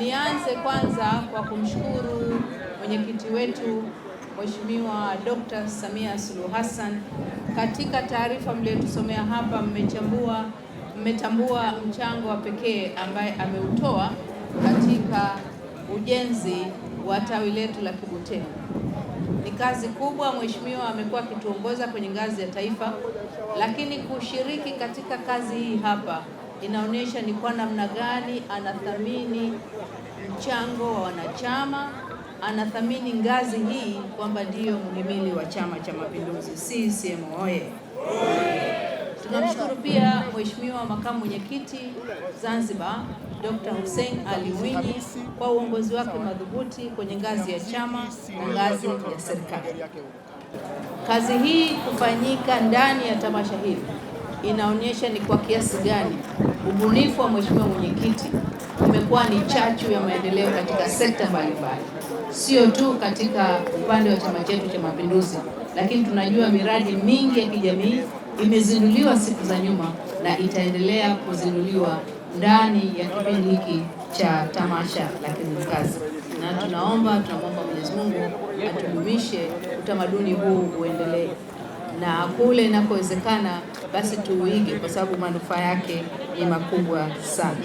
Nianze kwanza kwa kumshukuru mwenyekiti wetu Mheshimiwa Dr. Samia Suluhu Hassan. Katika taarifa mliotusomea hapa mmetambua mchango wa pekee ambaye ameutoa katika ujenzi wa tawi letu la Kibuteni. Ni kazi kubwa mheshimiwa amekuwa akituongoza kwenye ngazi ya taifa, lakini kushiriki katika kazi hii hapa inaonyesha ni kwa namna gani anathamini mchango wa wanachama, anathamini ngazi hii kwamba ndiyo muhimili wa Chama cha Mapinduzi. CCM oye! Tunamshukuru pia Mheshimiwa Makamu Mwenyekiti Zanzibar Dr. Hussein Ali Mwinyi kwa uongozi wake madhubuti kwenye ngazi ya chama na ngazi ya serikali. Kazi hii kufanyika ndani ya tamasha hili inaonyesha ni kwa kiasi gani ubunifu wa Mheshimiwa Mwenyekiti umekuwa ni chachu ya maendeleo katika sekta mbalimbali, sio tu katika upande wa chama chetu cha Mapinduzi, lakini tunajua miradi mingi ya kijamii imezinduliwa siku za nyuma na itaendelea kuzinduliwa ndani ya kipindi hiki cha tamasha la Kizimkazi, na tunamwomba Mwenyezi Mungu atudumishe utamaduni huu uendelee, na kule inapowezekana basi tuuige, kwa sababu manufaa yake ni makubwa sana.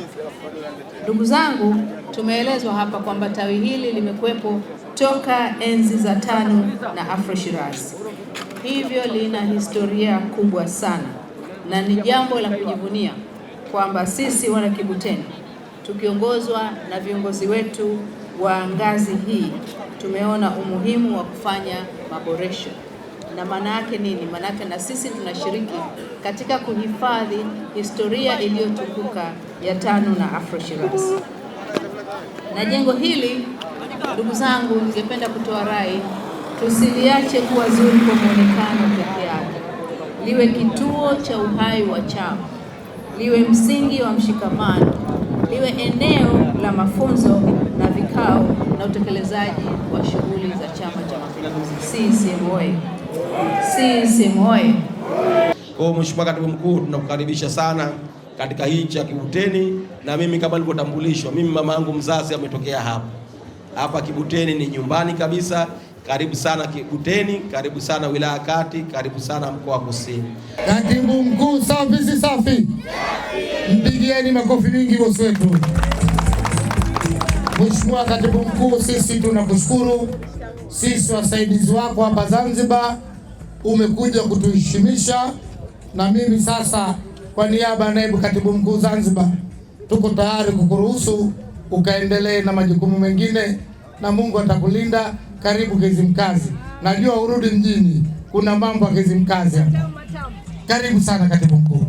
Ndugu zangu, tumeelezwa hapa kwamba tawi hili limekuwepo toka enzi za TANU na Afro Shirazi, hivyo lina historia kubwa sana, na ni jambo la kujivunia kwamba sisi wana Kibuteni tukiongozwa na viongozi wetu wa ngazi hii tumeona umuhimu wa kufanya maboresho. Na maana yake nini? Maana yake na sisi tunashiriki katika kuhifadhi historia iliyotukuka ya TANU na Afro Shirazi. Na jengo hili, ndugu zangu, ningependa kutoa rai, tusiliache kuwa zuri kwa muonekano peke yake, liwe kituo cha uhai wa chama, liwe msingi wa mshikamano, liwe eneo la mafunzo na vikao na utekelezaji wa shughuli za Chama cha Mapinduzi. CCM oyee! CCM oyee! Kwa Mheshimiwa Katibu Mkuu, tunakukaribisha sana katika hii cha Kibuteni, na mimi kama nilivyotambulishwa, mimi mama yangu mzazi ametokea hapa Kibuteni, ni nyumbani kabisa. Karibu sana Kibuteni, karibu sana wilaya Kati, karibu sana mkoa wa Kusini. Katibu Mkuu safi si safi? Mpigieni makofi mingi bosi wetu. Mheshimiwa Katibu Mkuu, sisi tunakushukuru. Sisi wasaidizi wako hapa Zanzibar umekuja kutuheshimisha, na mimi sasa kwa niaba ya Naibu Katibu Mkuu Zanzibar tuko tayari kukuruhusu ukaendelee na majukumu mengine, na Mungu atakulinda. Karibu Kizimkazi. Najua urudi mjini, kuna mambo ya Kizimkazi hapa. Karibu sana Katibu Mkuu.